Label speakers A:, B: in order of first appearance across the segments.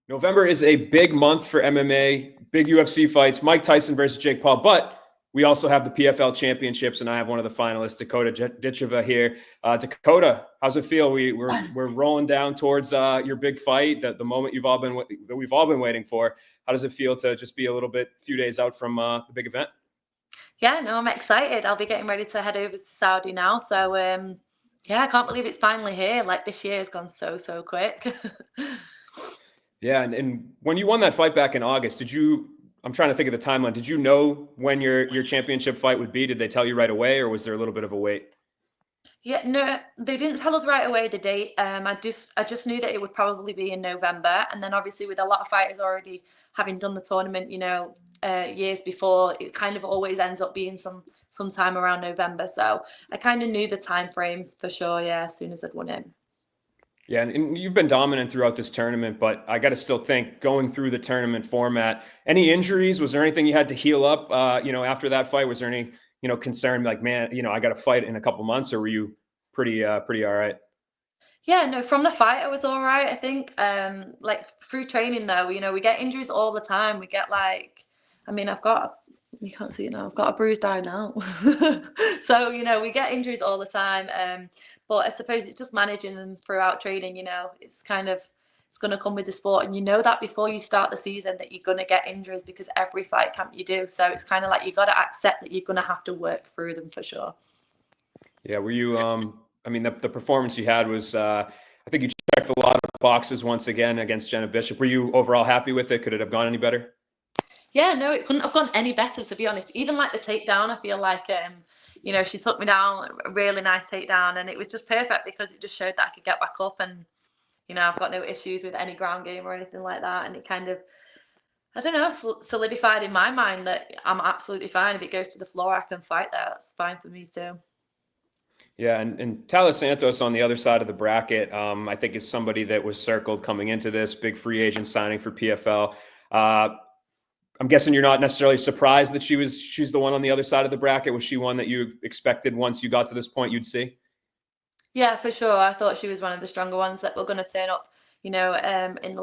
A: November is a big month for MMA, big UFC fights, Mike Tyson versus Jake Paul, but we also have the PFL Championships, and I have one of the finalists, Dakota Ditcheva here. Dakota, how's it feel? We're rolling down towards your big fight, the moment we've all been waiting for. How does it feel to just be a few days out from the big event?
B: Yeah, no, I'm excited. I'll be getting ready to head over to Saudi now. So, yeah, I can't believe it's finally here. Like, this year has gone so quick.
A: Yeah, and when you won that fight back in August, I'm trying to think of the timeline. Did you know when your championship fight would be? Did they tell you right away, or was there a little bit of a wait?
B: Yeah, no, they didn't tell us right away the date. I just knew that it would probably be in November, and then obviously with a lot of fighters already having done the tournament, years before, it kind of always ends up being sometime around November. So I kind of knew the time frame for sure. Yeah, as soon as I'd won it.
A: Yeah, and you've been dominant throughout this tournament, but I got to still think going through the tournament format, any injuries? Was there anything you had to heal up, after that fight? Was there any, concern like, man, I got to fight in a couple months, or were you pretty all right?
B: Yeah, no, from the fight I was all right, I think. Like through training though, we get injuries all the time. We get I've got, you can't see it now, I've got a bruised eye now. So, we get injuries all the time. But I suppose it's just managing them throughout training, it's going to come with the sport. And you know that before you start the season that you're going to get injuries because every fight camp you do. So it's kind of like you got to accept that you're going to have to work through them for sure.
A: Yeah, were you, the performance you had was, I think you checked a lot of boxes once again against Jenna Bishop. Were you overall happy with it? Could it have gone any better?
B: Yeah, no, it couldn't have gone any better, to be honest. Even like the takedown, I feel like, she took me down, a really nice takedown, and it was just perfect because it just showed that I could get back up, and, I've got no issues with any ground game or anything like that. And it kind of, I don't know, solidified in my mind that I'm absolutely fine. If it goes to the floor, I can fight there. That's fine for me too.
A: Yeah, and Taila Santos on the other side of the bracket, I think is somebody that was circled coming into this big free agent signing for PFL. I'm guessing you're not necessarily surprised that she's the one on the other side of the bracket. Was she one that you expected once you got to this point you'd see?
B: Yeah, for sure. I thought she was one of the stronger ones that were going to turn up, in the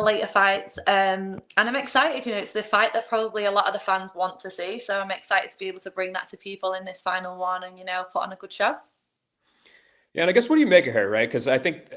B: later fights. And I'm excited. It's the fight that probably a lot of the fans want to see. So I'm excited to be able to bring that to people in this final one and, put on a good show.
A: Yeah, and I guess what do you make of her, right? Because I think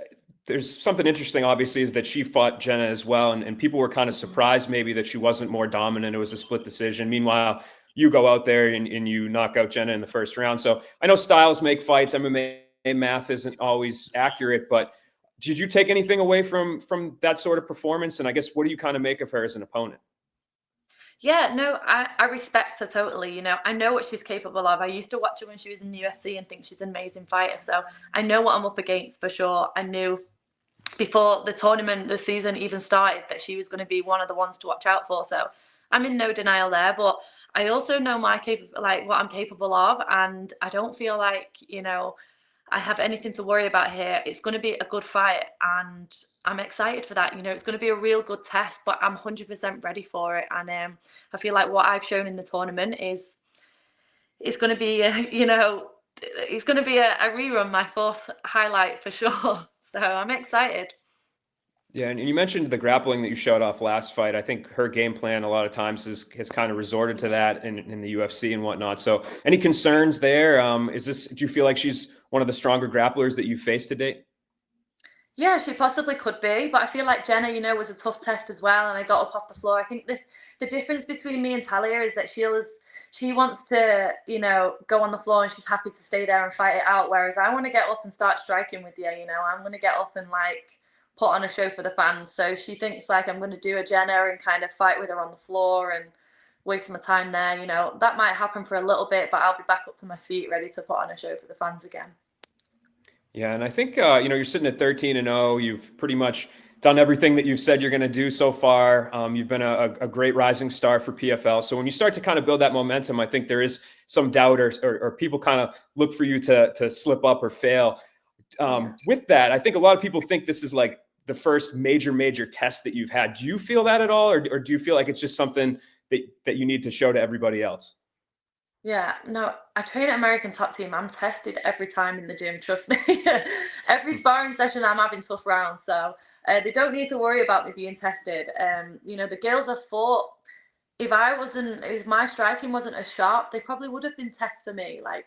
A: there's something interesting, obviously, is that she fought Jenna as well, and people were kind of surprised maybe that she wasn't more dominant. It was a split decision. Meanwhile, you go out there and you knock out Jenna in the first round. So I know styles make fights. MMA math isn't always accurate, but did you take anything away from that sort of performance? And I guess what do you kind of make of her as an opponent?
B: Yeah, no, I respect her totally. I know what she's capable of. I used to watch her when she was in the UFC and think she's an amazing fighter. So I know what I'm up against for sure. I knew before the season even started, that she was going to be one of the ones to watch out for. So I'm in no denial there, but I also know what I'm capable of, and I don't feel like I have anything to worry about here. It's going to be a good fight, and I'm excited for that. It's going to be a real good test, but I'm 100% ready for it. And I feel like what I've shown in the tournament it's going to be it's going to be a rerun, my fourth highlight for sure. So I'm excited.
A: Yeah, and you mentioned the grappling that you showed off last fight. I think her game plan a lot of times has kind of resorted to that in the UFC and whatnot. So any concerns there? Do you feel like she's one of the stronger grapplers that you've faced to date?
B: Yeah, she possibly could be, but I feel like Jenna, was a tough test as well, and I got up off the floor. I think the difference between me and Talia is that she wants to, go on the floor and she's happy to stay there and fight it out, whereas I want to get up and start striking with you. I'm going to get up and put on a show for the fans. So she thinks I'm going to do a Jenna and kind of fight with her on the floor and waste my time there. That might happen for a little bit, but I'll be back up to my feet ready to put on a show for the fans again.
A: Yeah, and I think you're sitting at 13-0. You've pretty much done everything that you've said you're going to do so far. You've been a great rising star for PFL. So when you start to kind of build that momentum, I think there is some doubt or people kind of look for you to slip up or fail. With that, I think a lot of people think this is like the first major test that you've had. Do you feel that at all, or do you feel like it's just something that you need to show to everybody else?
B: Yeah, no, I train at American Top Team. I'm tested every time in the gym, trust me. Every sparring session, I'm having tough rounds, so they don't need to worry about me being tested. You know, the girls have fought. If my striking wasn't as sharp, they probably would have been tests for me. Like,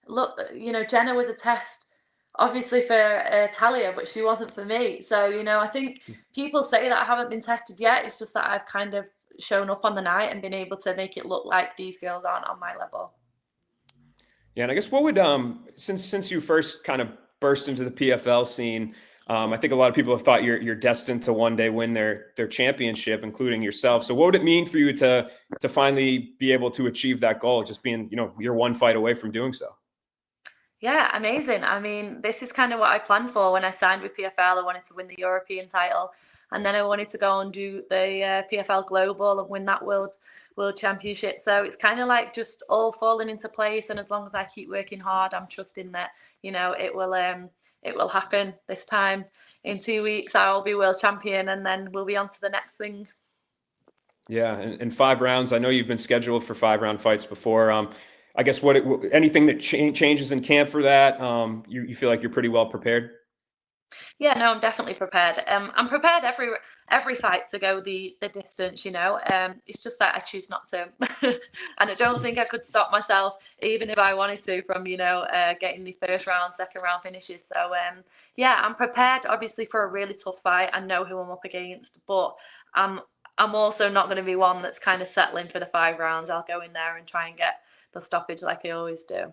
B: look, you know, Jenna was a test, obviously for Talia, but she wasn't for me. So, you know, I think people say that I haven't been tested yet. It's just that I've kind of shown up on the night and been able to make it look like these girls aren't on my level.
A: Yeah, and I guess what would since you first kind of burst into the PFL scene, I think a lot of people have thought you're destined to one day win their championship, including yourself. So what would it mean for you to finally be able to achieve that goal, just being, you know, you're one fight away from doing so?
B: Yeah, amazing. I mean, this is kind of what I planned for when I signed with PFL. I wanted to win the European title, and then I wanted to go and do the PFL Global and win that World Championship. So it's kind of like just all falling into place. And as long as I keep working hard, I'm trusting that, you know, it will happen this time. In 2 weeks, I will be world champion, and then we'll be on to the next thing.
A: Yeah, and 5 rounds. I know you've been scheduled for 5 round fights before. I guess anything that changes in camp for that, you feel like you're pretty well prepared?
B: Yeah, no, I'm definitely prepared. I'm prepared every fight to go the distance. You know, it's just that I choose not to, and I don't think I could stop myself even if I wanted to from, you know, getting the first round, second round finishes. So yeah, I'm prepared obviously for a really tough fight. I know who I'm up against, but I'm also not going to be one that's kind of settling for the 5 rounds. I'll go in there and try and get the stoppage like I always do.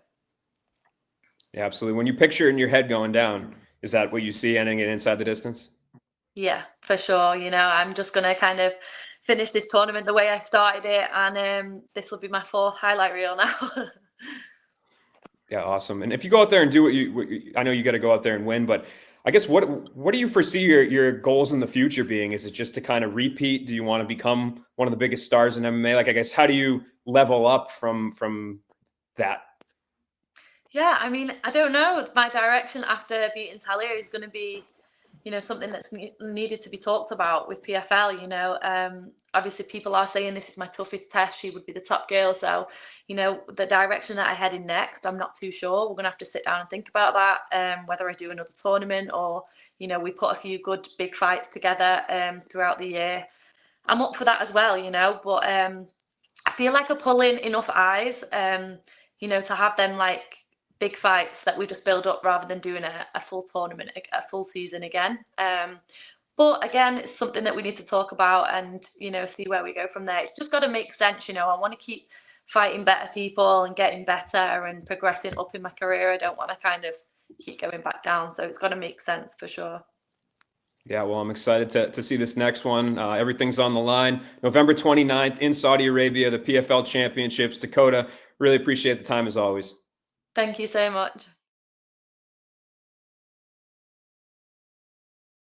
A: Yeah, absolutely. When you picture it in your head going down, is that what you see ending it inside the distance?
B: Yeah, for sure. You know, I'm just going to kind of finish this tournament the way I started it, and this will be my fourth highlight reel now.
A: Yeah, awesome. And if you go out there and do I know you got to go out there and win, but I guess what do you foresee your goals in the future being? Is it just to kind of repeat? Do you want to become one of the biggest stars in MMA? Like, I guess, how do you level up from that?
B: Yeah, I mean, I don't know. My direction after beating Talia is going to be, you know, something that's needed to be talked about with PFL. You know, obviously people are saying this is my toughest test. She would be the top girl. So, you know, the direction that I head in next, I'm not too sure. We're going to have to sit down and think about that. Whether I do another tournament or, you know, we put a few good big fights together throughout the year. I'm up for that as well, you know, but I feel like I pull in enough eyes, you know, to have them like big fights that we just build up rather than doing a full tournament, a full season again. But again, it's something that we need to talk about and, you know, see where we go from there. It's just got to make sense, you know. I want to keep fighting better people and getting better and progressing up in my career. I don't want to kind of keep going back down. So it's got to make sense for sure.
A: Yeah, well, I'm excited to see this next one. Everything's on the line. November 29th in Saudi Arabia, the PFL Championships. Dakota, really appreciate the time as always.
B: Thank you so much.